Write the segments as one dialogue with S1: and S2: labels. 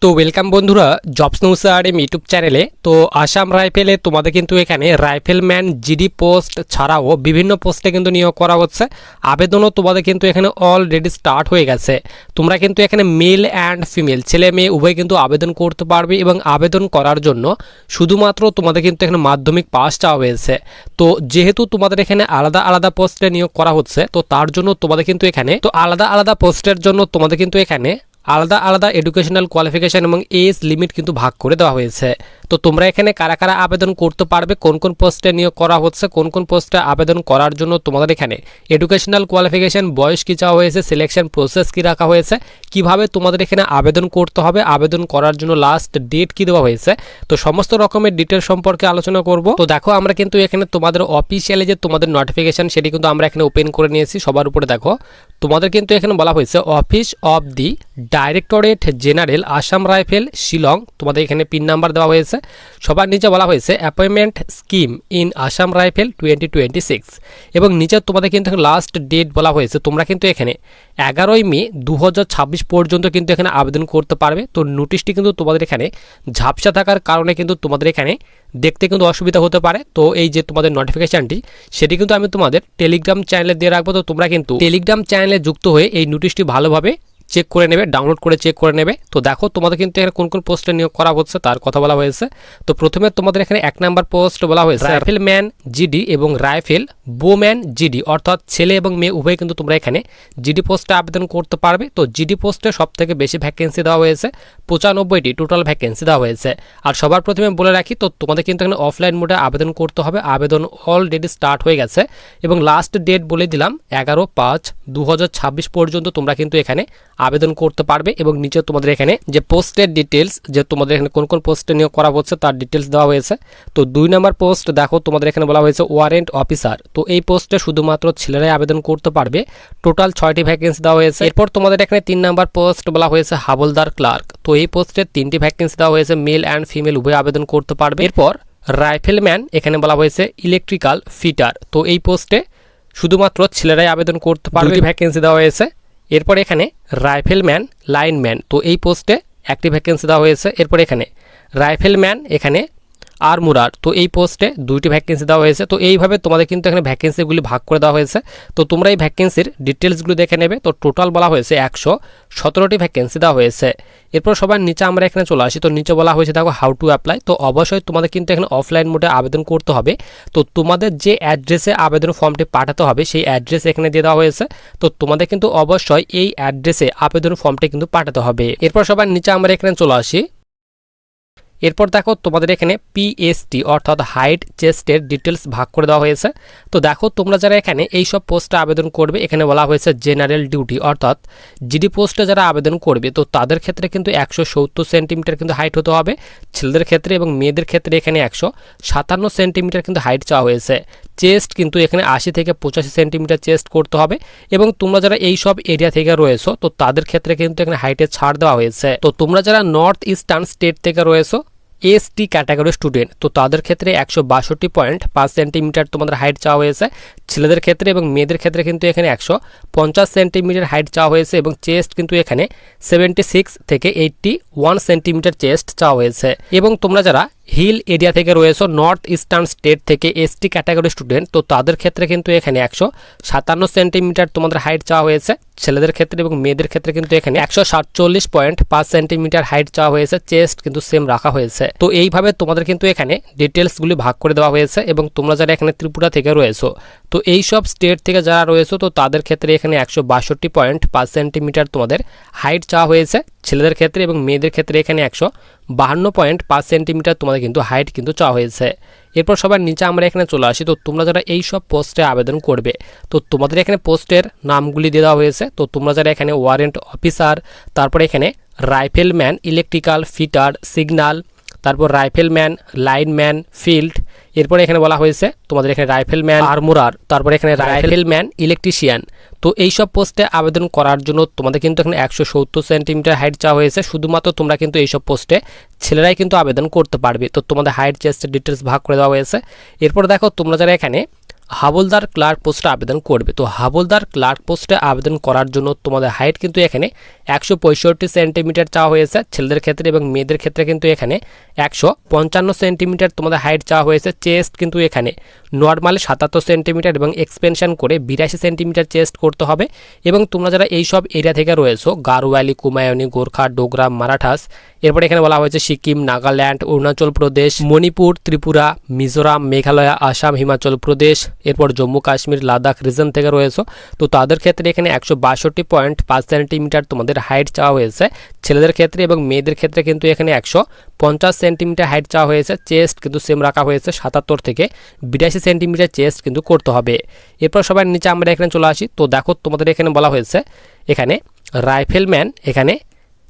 S1: তো ওয়েলকাম বন্ধুরা jobs news RM YouTube চ্যানেলে। তো আসাম রাইফেলে তোমাদের কিন্তু এখানে রাইফেলম্যান জিডি পোস্ট ছাড়াও বিভিন্ন পোস্টে কিন্তু নিয়োগ করা হচ্ছে। আবেদনও তোমাদের কিন্তু এখানে অলরেডি স্টার্ট হয়ে গেছে। তোমরা কিন্তু এখানে মেল অ্যান্ড ফিমেল ছেলে মেয়ে উভয় কিন্তু আবেদন করতে পারবে এবং আবেদন করার জন্য শুধুমাত্র তোমাদের কিন্তু এখানে মাধ্যমিক পাস চাওয়া হয়েছে। তো যেহেতু তোমাদের এখানে আলাদা আলাদা পোস্টে নিয়োগ করা হচ্ছে, তো তার জন্য তোমাদের কিন্তু এখানে আলাদা আলাদা পোস্টের জন্য তোমাদের কিন্তু এখানে আলাদা আলাদা এডুকেশনাল কোয়ালিফিকেশন এবং এজ লিমিট কিন্তু ভাগ করে দেওয়া হয়েছে। তো তোমরা এখানে কারা কারা আবেদন করতে পারবে, কোন কোন পোস্টে নিয়োগ করা হচ্ছে, কোন কোন পোস্টে আবেদন করার জন্য তোমাদের এখানে এডুকেশনাল কোয়ালিফিকেশন, বয়স কী চাওয়া হয়েছে, সিলেকশন প্রসেস কী রাখা হয়েছে, কিভাবে তোমাদের এখানে আবেদন করতে হবে, আবেদন করার জন্য লাস্ট ডেট কী দেওয়া হয়েছে, তো সমস্ত রকমের ডিটেল সম্পর্কে আলোচনা করব। তো দেখো আমরা কিন্তু এখানে তোমাদের অফিসিয়ালি যে তোমাদের নোটিফিকেশন সেটি কিন্তু আমরা এখানে ওপেন করে নিয়েছি। সবার উপরে দেখো তোমাদের কিন্তু এখানে বলা হয়েছে office of the directorate general Assam rifle Shillong, তোমাদের এখানে পিন নাম্বার দেওয়া হয়েছে। সবার নিচে বলা হয়েছে appointment scheme in Assam rifle 2026 এবং নিচে তোমাদের কিন্তু লাস্ট ডেট বলা হয়েছে। তোমরা কিন্তু এখানে 11 মে 2026 পর্যন্ত কিন্তু এখানে আবেদন করতে পারবে। তো নোটিশটি কিন্তু তোমাদের এখানে ঝাপসা থাকার কারণে কিন্তু তোমাদের এখানে দেখতে কিন্তু অসুবিধা হতে পারে। তো এই যে তোমাদের নোটিফিকেশনটি সেটি কিন্তু আমি তোমাদের টেলিগ্রাম চ্যানেলে দিয়ে রাখবো। তো তোমরা কিন্তু টেলিগ্রাম চ্যানেলে যুক্ত হয়ে এই নোটিশটি ভালোভাবে চেক করে নেবে, ডাউনলোড করে চেক করে নেবে। তো দেখো তোমাদের কিন্তু এখানে কোন কোন পোস্টে নিয়োগ করা হচ্ছে তার কথা বলা হয়েছে। তো প্রথমে তোমাদের এখানে 1 নাম্বার পোস্ট বলা হয়েছে রাইফেল ম্যান জিডি এবং রাইফেল বোম্যান জিডি, অর্থাৎ ছেলে এবং মেয়ে উভয় কিন্তু তোমরা এখানে জিডি পোস্টে আবেদন করতে পারবে। তো জিডি পোস্টে সব থেকে বেশি ভ্যাকেন্সি দেওয়া হয়েছে, 95টি টোটাল ভ্যাকেন্সি দেওয়া হয়েছে। আর সবার প্রথমে বলে রাখি, তো তোমাদের কিন্তু এখানে অফলাইন মোডে আবেদন করতে হবে। আবেদন অলরেডি স্টার্ট হয়ে গেছে এবং লাস্ট ডেট বলে দিলাম 11/5/2026 পর্যন্ত তোমরা কিন্তু এখানে আবেদন করতে পারবে। এবং নিচে তোমাদের এখানে যে পোস্টের ডিটেলস, যে তোমাদের এখানে কোন কোন পোস্টে নিয়োগ করা হচ্ছে তার ডিটেলস দেওয়া হয়েছে। তো 2 নাম্বার পোস্ট দেখো তোমাদের এখানে বলা হয়েছে ওয়ারেন্ট অফিসার। তো এই পোস্টে শুধুমাত্র ছেলেরাই আবেদন করতে পারবে, টোটাল 6টি ভ্যাকেন্সি দেওয়া হয়েছে। এরপর তোমাদের এখানে 3 নাম্বার পোস্ট বলা হয়েছে হাবলদার ক্লার্ক। তো এই পোস্টে 3টি ভ্যাকেন্সি দেওয়া হয়েছে, মেল অ্যান্ড ফিমেল উভয় আবেদন করতে পারবে। এরপর রাইফেলম্যান এখানে বলা হয়েছে ইলেকট্রিক্যাল ফিটার। তো এই পোস্টে শুধুমাত্র ছেলেরাই আবেদন করতে পারবে, 2টি ভ্যাকেন্সি দেওয়া হয়েছে। এরপর এখানে রাইফেলম্যান লাইনম্যান, তো এই পোস্টে 1টি ভ্যাকেন্সি দেওয়া হয়েছে। এরপর এখানে রাইফেলম্যান এখানে আর্মুরার, তো এই পোস্টে 2টি ভ্যাকেন্সি দেওয়া হয়েছে। তো এইভাবে তোমাদের কিন্তু এখানে ভ্যাকেন্সিগুলি ভাগ করে দেওয়া হয়েছে। তো তোমরা এই ভ্যাকেন্সির ডিটেলসগুলো দেখে নেবে। তো টোটাল বলা হয়েছে 117টি ভ্যাকেন্সি দেওয়া হয়েছে। এরপর সবার নিচে আমরা এখানে চলে আসি। তো নিচে বলা হয়েছে দেখো হাউ টু অ্যাপ্লাই। তো অবশ্যই তোমাদের কিন্তু এখানে অফলাইন মোডে আবেদন করতে হবে। তো তোমাদের যে অ্যাড্রেসে আবেদন ফর্মটি পাঠাতে হবে সেই অ্যাড্রেস এখানে দিয়ে দেওয়া হয়েছে। তো তোমাদের কিন্তু অবশ্যই এই অ্যাড্রেসে আবেদন ফর্মটি কিন্তু পাঠাতে হবে। এরপর সবার নিচে আমরা এখানে চলে আসি। এরপর দেখো তোমাদের এখানে পিএসটি অর্থাৎ হাইট চেস্টের ডিটেলস ভাগ করে দেওয়া হয়েছে। তো দেখো তোমরা যারা এখানে এই সব পোস্টে আবেদন করবে, এখানে বলা হয়েছে জেনারেল ডিউটি অর্থাৎ জিডি পোস্টে যারা আবেদন করবে তো তাদের ক্ষেত্রে কিন্তু 170 সেন্টিমিটার কিন্তু হাইট হতে হবে ছেলেদের ক্ষেত্রে, এবং মেয়েদের ক্ষেত্রে এখানে 157 সেন্টিমিটার কিন্তু হাইট চাওয়া হয়েছে। চেস্ট কিন্তু এখানে 80 থেকে 85 সেন্টিমিটার চেস্ট করতে হবে। এবং তোমরা যারা এই সব এরিয়া থেকে রয়েছো তো তাদের ক্ষেত্রে কিন্তু এখানে হাইটের ছাড় দেওয়া হয়েছে। তো তোমরা যারা নর্থ ইস্টার্ন স্টেট থেকে রয়েছো এসটি ক্যাটাগরি স্টুডেন্ট, তো তাদের ক্ষেত্রে 162.5 সেন্টিমিটার তোমাদের হাইট চাওয়া হয়েছে ছেলেদের ক্ষেত্রে, এবং মেয়েদের ক্ষেত্রে কিন্তু এখানে 150 সেন্টিমিটার হাইট চাওয়া হয়েছে। এবং চেস্ট কিন্তু এখানে 76 থেকে 81 সেন্টিমিটার চেস্ট চাওয়া হয়েছে। এবং তোমরা যারা হিল এরিয়া থেকে রয়েছে নর্থ ইস্টার্ন স্টেট থেকে এসটি ক্যাটাগরি স্টুডেন্ট, তো তাদের ক্ষেত্রে কিন্তু এখানে 157 সেন্টিমিটার তোমাদের হাইট চাওয়া হয়েছে ছেলেদের ক্ষেত্রে, এবং মেয়েদের ক্ষেত্রে কিন্তু এখানে 147.5 সেন্টিমিটার হাইট চাওয়া হয়েছে। চেস্ট কিন্তু সেম রাখা হয়েছে। তো এইভাবে তোমাদের কিন্তু এখানে ডিটেলসগুলি ভাগ করে দেওয়া হয়েছে। এবং তোমরা যারা এখানে ত্রিপুরা থেকে রয়েছো তো এই সব স্টেট থেকে যারা রয়েছে তো তাদের ক্ষেত্রে এখানে 162.5 সেন্টিমিটার তোমাদের হাইট চাওয়া হয়েছে ছেলেদের ক্ষেত্রে, এবং মেয়েদের ক্ষেত্রে এখানে 152.5 সেন্টিমিটার তোমাদের কিন্তু হাইট কিন্তু চাওয়া হয়েছে। এরপর সবার নিচে আমরা এখানে চলে আসি। তো তোমরা যারা এই সব পোস্টে আবেদন করবে তো তোমাদের এখানে পোস্টের নামগুলি দিয়ে দেওয়া হয়েছে। তো তোমরা যারা এখানে ওয়ারেন্ট অফিসার, তারপরে এখানে রাইফেলম্যান ইলেকট্রিক্যাল ফিটার সিগন্যাল, তারপর রাইফেলম্যান লাইনম্যান ফিল্ড, এরপরে এখানে বলা হয়েছে তোমাদের এখানে রাইফেলম্যান আর্মুরার, তারপরে এখানে রাইফেলম্যান ইলেকট্রিশিয়ান। তো এই সব পোস্টে আবেদন করার জন্য তোমাদের কিন্তু এখানে 170 সেন্টিমিটার হাইট চাওয়া হয়েছে। শুধুমাত্র তোমরা কিন্তু এইসব পোস্টে ছেলেরাই কিন্তু আবেদন করতে পারবে। তো তোমাদের হাইট চেস্টের ডিটেলস ভাগ করে দেওয়া হয়েছে। এরপর দেখো তোমরা যারা এখানে হাবলদার ক্লার্ক পোস্টে আবেদন করবে। তো হাবলদার ক্লার্ক পোস্টে আবেদন করার জন্য তোমাদের হাইট কিন্তু এখানে 165 সেন্টিমিটার চাওয়া হয়েছে ছেলেদের ক্ষেত্রে, এবং মেয়েদের ক্ষেত্রে কিন্তু এখানে 155 সেন্টিমিটার তোমাদের হাইট চাওয়া হয়েছে। চেস্ট কিন্তু এখানে নর্মালি 77 সেন্টিমিটার এবং এক্সপেনশন করে 82 সেন্টিমিটার চেস্ট করতে হবে। এবং তোমরা যারা এই সব এরিয়া থেকে রয়েছো, গারোয়ালি, কুমায়ুনি, গোর্খা, ডোগরা, মারাঠাস, এরপর এখানে বলা হয়েছে সিকিম, নাগাল্যান্ড, অরুণাচল প্রদেশ, মণিপুর, ত্রিপুরা, মিজোরাম, মেঘালয়, আসাম, হিমাচল প্রদেশ, এরপর জম্মু কাশ্মীর, লাদাখ রিজন থেকে রয়েছে, তো তাদের ক্ষেত্রে এখানে 162.5 সেন্টিমিটার তোমাদের হাইট চাওয়া হয়েছে ছেলেদের ক্ষেত্রে, এবং মেয়েদের ক্ষেত্রে কিন্তু এখানে 150 সেন্টিমিটার হাইট চাওয়া হয়েছে। চেস্ট কিন্তু সেম রাখা হয়েছে, 77 থেকে 82 সেন্টিমিটার চেস্ট কিন্তু করতে হবে। এরপর সবার নিচে আমরা এখানে চলে আসি। তো দেখো তোমাদের এখানে বলা হয়েছে এখানে রাইফেলম্যান, এখানে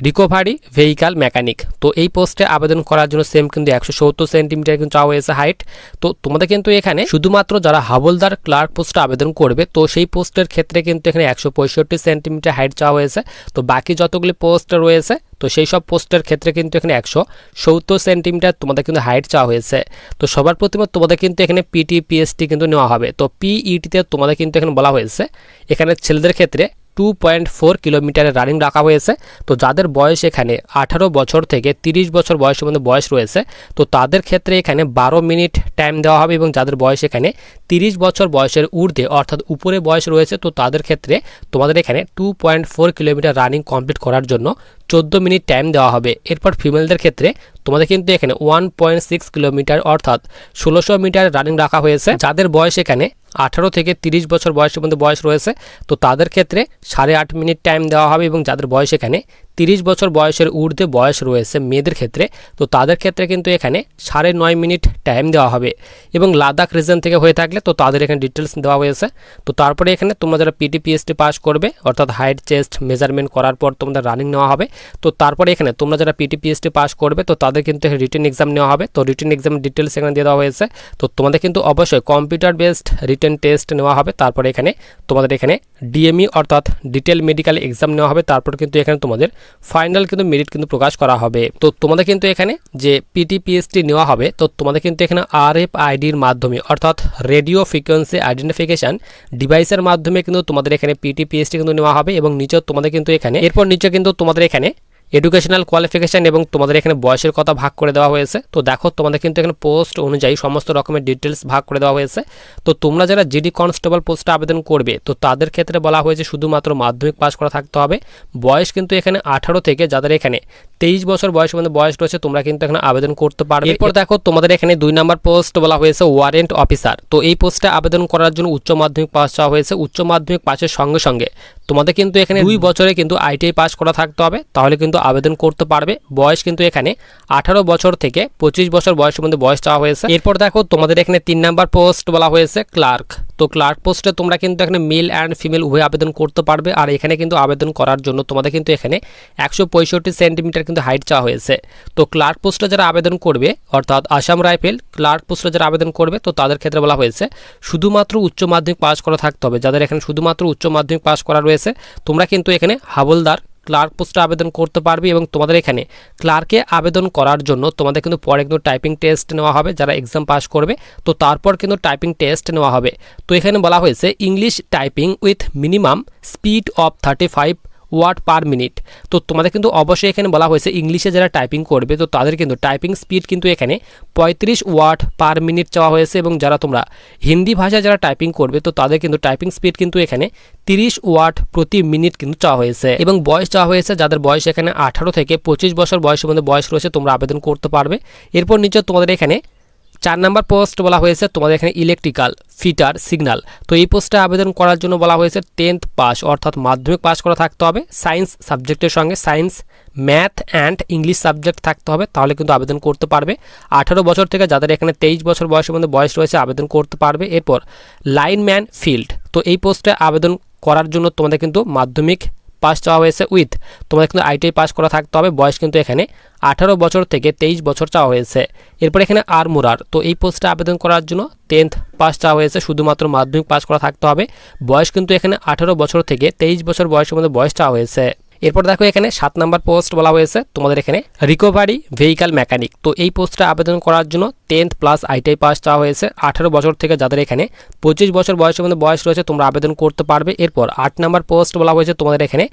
S1: রিকভারি ভেহিক্যাল মেকানিক। তো এই পোস্টে আবেদন করার জন্য সেম কিন্তু 170 সেন্টিমিটার কিন্তু চাওয়া হয়েছে হাইট। তো তোমাদের কিন্তু এখানে শুধুমাত্র যারা হাবলদার ক্লার্ক পোস্টে আবেদন করবে, তো সেই পোস্টের ক্ষেত্রে কিন্তু এখানে 165 সেন্টিমিটার হাইট চাওয়া হয়েছে। তো বাকি যতগুলি পোস্ট রয়েছে, তো সেই সব পোস্টের ক্ষেত্রে কিন্তু এখানে 170 সেন্টিমিটার তোমাদের কিন্তু হাইট চাওয়া হয়েছে। তো সবার প্রথমে তোমাদের কিন্তু এখানে পিটি পিএসটি কিন্তু নেওয়া হবে। তো পিইটিতে তোমাদের কিন্তু এখানে বলা হয়েছে এখানে ছেলেদের ক্ষেত্রে 2.4 কিলোমিটারের রানিং রাখা হয়েছে। তো যাদের বয়স এখানে 18 বছর থেকে 30 বছর বয়সের মধ্যে বয়স রয়েছে, তো তাদের ক্ষেত্রে এখানে 12 মিনিট টাইম দেওয়া হবে। এবং যাদের বয়স এখানে 30 বছর বয়সের ঊর্ধ্বে অর্থাৎ উপরে বয়স রয়েছে, তো তাদের ক্ষেত্রে তোমাদের এখানে 2.4 কিলোমিটার রানিং কমপ্লিট করার জন্য 14 মিনিট টাইম দেওয়া হবে। এরপর ফিমেলদের ক্ষেত্রে তোমাদের কিন্তু এখানে 1.6 কিলোমিটার অর্থাৎ 1600 মিটার রানিং রাখা হয়েছে। যাদের বয়স এখানে 18 থেকে 30 বছর বয়সের মধ্যে বয়স রয়েছে, তো তাদের ক্ষেত্রে 8.5 মিনিট টাইম দেওয়া হবে। এবং যাদের বয়স এখানে 30 বছর বয়সের ঊর্ধ্বে বয়স রয়েছে মেয়েদের ক্ষেত্রে, তো তাদের ক্ষেত্রে কিন্তু এখানে 9.5 মিনিট টাইম দেওয়া হবে। এবং লাদাখ রিজন থেকে হয়ে থাকলে তো তাদের এখানে ডিটেলস দেওয়া হয়েছে। তো তারপরে এখানে তোমরা যারা পিটি পিএসটি পাস করবে, অর্থাৎ হাইট চেস্ট মেজারমেন্ট করার পর তোমাদের রানিং নেওয়া হবে। তো তারপরে এখানে তোমরা যারা পিটি পিএসটি পাস করবে, তো তাদের কিন্তু রিটেন এক্সাম নেওয়া হবে। তো রিটেন এক্সামের ডিটেলস এখানে দিয়ে দেওয়া হয়েছে। তো তোমাদের কিন্তু অবশ্যই কম্পিউটার বেসড রিটেন টেস্ট নেওয়া হবে। তারপরে এখানে তোমাদের এখানে ডিএমই অর্থাৎ ডিটেল মেডিকেল এক্সাম নেওয়া হবে। তারপর কিন্তু এখানে তোমাদের ফাইনাল কিন্তু মেরিট কিন্তু প্রকাশ করা হবে। তো তোমাদের কিন্তু এখানে যে পিটি পিএসটি নেওয়া হবে, তো তোমাদের কিন্তু এখানে আরএফআইডির মাধ্যমে অর্থাৎ রেডিও ফ্রিকোয়েন্সি আইডেন্টিফিকেশন ডিভাইসের মাধ্যমে কিন্তু তোমাদের এখানে পিটি পিএসটি কিন্তু নেওয়া হবে। এবং নিচে তোমাদের কিন্তু এখানে এরপর নিচে কিন্তু তোমাদের এখানে এডুকেশনাল কোয়ালিফিকেশান এবং তোমাদের এখানে বয়সের কথা ভাগ করে দেওয়া হয়েছে। তো দেখো তোমাদের কিন্তু এখানে পোস্ট অনুযায়ী সমস্ত রকমের ডিটেলস ভাগ করে দেওয়া হয়েছে। তো তোমরা যারা জিডি কনস্টেবল পোস্টে আবেদন করবে, তো তাদের ক্ষেত্রে বলা হয়েছে শুধুমাত্র মাধ্যমিক পাস করা থাকতে হবে। বয়স কিন্তু এখানে 18 থেকে যাদের এখানে 23 বছর বয়সের মধ্যে বয়স রয়েছে, তোমরা কিন্তু এখানে আবেদন করতে পারবে। এরপর দেখো তোমাদের এখানে 2 নম্বর পোস্ট বলা হয়েছে ওয়ারেন্ট অফিসার। তো এই পোস্টে আবেদন করার জন্য উচ্চ মাধ্যমিক পাস চাওয়া হয়েছে। উচ্চ মাধ্যমিক পাসের সঙ্গে সঙ্গে তোমাদের কিন্তু এখানে 2 বছরে কিন্তু আইটিআই পাস করা থাকতে হবে, তাহলে কিন্তু আবেদন করতে পারবে। বয়স কিন্তু এখানে 18 বছর থেকে 25 বছর বয়সের মধ্যে বয়স চাওয়া হয়েছে। এরপর দেখো তোমাদের এখানে 3 নম্বর পোস্ট বলা হয়েছে ক্লার্ক। তো ক্লার্ক পোস্টে তোমরা কিন্তু এখানে মেল অ্যান্ড ফিমেল উভয় আবেদন করতে পারবে। আর এখানে কিন্তু আবেদন করার জন্য তোমাদের কিন্তু এখানে 165 সেন্টিমিটার কিন্তু হাইট চাওয়া হয়েছে। তো ক্লার্ক পোস্টে যারা আবেদন করবে, অর্থাৎ আসাম রাইফেল ক্লার্ক পোস্টে যারা আবেদন করবে, তো তাদের ক্ষেত্রে বলা হয়েছে শুধুমাত্র উচ্চ মাধ্যমিক পাস করা থাকতে হবে। যাদের এখানে শুধুমাত্র উচ্চ মাধ্যমিক পাস করা রয়েছে, তোমরা কিন্তু এখানে হাবলদার ক্লার্ক পোস্টে আবেদন করতে পারবে। এবং তোমাদের এখানে ক্লার্কে আবেদন করার জন্য তোমাদের কিন্তু পরে কিন্তু টাইপিং টেস্ট নেওয়া হবে যারা এক্সাম পাস করবে, তো তারপর কিন্তু টাইপিং টেস্ট নেওয়া হবে। তো এখানে বলা হয়েছে English typing with minimum speed of 35 word per minute. তো তোমাদের কিন্তু অবশ্যই এখানে বলা হয়েছে ইংলিশে যারা টাইপিং করবে, তো তাদের কিন্তু টাইপিং স্পিড কিন্তু এখানে 35 ওয়ার্ড পার মিনিট চাওয়া হয়েছে। এবং যারা তোমরা হিন্দি ভাষায় যারা টাইপিং করবে, তো তাদের কিন্তু টাইপিং স্পিড কিন্তু এখানে 30 ওয়ার্ড প্রতি মিনিট কিন্তু চাওয়া হয়েছে। এবং বয়স চাওয়া হয়েছে যাদের বয়স এখানে 18 থেকে 25 বছর বয়সের মধ্যে বয়স রয়েছে, তোমরা আবেদন করতে পারবে। এরপর নিচে তোমাদের এখানে 4 নম্বর পোস্ট বলা হয়েছে তোমাদের এখানে ইলেকট্রিক্যাল ফিটার সিগন্যাল। তো এই পোস্টে আবেদন করার জন্য বলা হয়েছে 10th পাস অর্থাৎ মাধ্যমিক পাস করা থাকতে হবে। সায়েন্স সাবজেক্টের সঙ্গে science, math and English subject থাকতে হবে, তাহলে কিন্তু আবেদন করতে পারবে। 18 বছর থেকে যাদের এখানে 23 বছর বয়সের মধ্যে বয়স রয়েছে আবেদন করতে পারবে। এরপর লাইনম্যান ফিল্ড। তো এই পোস্টে আবেদন করার জন্য তোমাদের কিন্তু মাধ্যমিক পাস চাওয়া হয়েছে উইথ তোমাদের কিন্তু আইটিআই পাস করা থাকতে হবে। বয়স কিন্তু এখানে 18 বছর থেকে 23 বছর চাওয়া হয়েছে। এরপর এখানে আর্মুরার। তো এই পোস্টে আবেদন করার জন্য 10th পাস চাওয়া হয়েছে, শুধুমাত্র মাধ্যমিক পাস করা থাকতে হবে। বয়স কিন্তু এখানে 18 বছর থেকে 23 বছর বয়সের মধ্যে বয়স চাওয়া হয়েছে। এরপর দেখো এখানে 7 নম্বর পোস্ট বলা হয়েছে তোমাদের এখানে রিকভারি ভেহিক্যাল মেকানিক। তো এই পোস্টটা আবেদন করার জন্য 10th প্লাস আইটিআই পাস চাওয়া হয়েছে। 18 বছর থেকে যাদের এখানে 25 বছর বয়সের মধ্যে বয়স রয়েছে তোমরা আবেদন করতে পারবে। এরপর 8 নম্বর পোস্ট বলা হয়েছে তোমাদের এখানে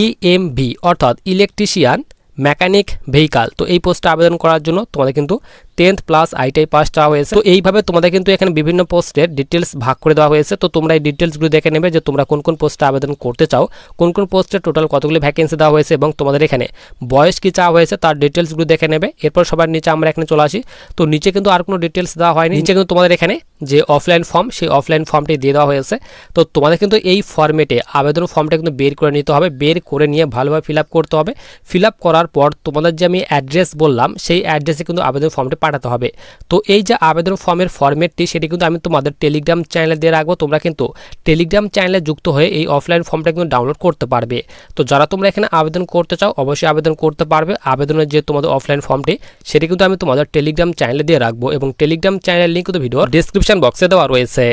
S1: ইএমভি অর্থাৎ ইলেকট্রিশিয়ান মেকানিক ভেহিকাল। তো এই পোস্টে আবেদন করার জন্য তোমাদের কিন্তু 10th প্লাস আইটিআই পাস চাওয়া হয়েছে। তো এইভাবে তোমাদের কিন্তু এখানে বিভিন্ন পোস্টের ডিটেলস ভাগ করে দেওয়া হয়েছে। তো তোমরা এই ডিটেলসগুলো দেখে নেবে যে তোমরা কোন কোন পোস্টে আবেদন করতে চাও, কোন কোন পোস্টে টোটাল কতগুলি ভ্যাকেন্সি দেওয়া হয়েছে এবং তোমাদের এখানে বয়স কি চাওয়া হয়েছে তার ডিটেলসগুলো দেখে নেবে। এরপর সবার নিচে আমরা এখানে চলে আসি। তো নিচে কিন্তু আর কোনো ডিটেলস দেওয়া হয়নি, নিচে কিন্তু তোমাদের এখানে যে অফলাইন ফর্ম সেই অফলাইন ফর্মটি দিয়ে দেওয়া হয়েছে। তো তোমাদের কিন্তু এই ফর্মেটে আবেদন ফর্মটা কিন্তু বের করে নিতে হবে, বের করে নিয়ে ভালোভাবে ফিল আপ করতে হবে। ফিল আপ করার পর তোমাদের যে আমি অ্যাড্রেস বললাম সেই অ্যাড্রেসে কিন্তু আবেদন ফর্মটি পাঠাতে হবে। তো এই যে আবেদন ফর্মের ফরম্যাটটি সেটি কিন্তু আমি তোমাদের টেলিগ্রাম চ্যানেলে দিয়ে রাখবো। তোমরা কিন্তু টেলিগ্রাম চ্যানেলে যুক্ত হয়ে এই অফলাইন ফর্মটা কিন্তু ডাউনলোড করতে পারবে। তো যারা তোমরা এখানে আবেদন করতে চাও অবশ্যই আবেদন করতে পারবে। আবেদনের যে তোমাদের অফলাইন ফর্মটি সেটি কিন্তু আমি তোমাদের টেলিগ্রাম চ্যানেলে দিয়ে রাখবো এবং টেলিগ্রাম চ্যানেলের লিঙ্ক কিন্তু ভিডিওর ডেসক্রিপশন বক্সে দেওয়া রয়েছে।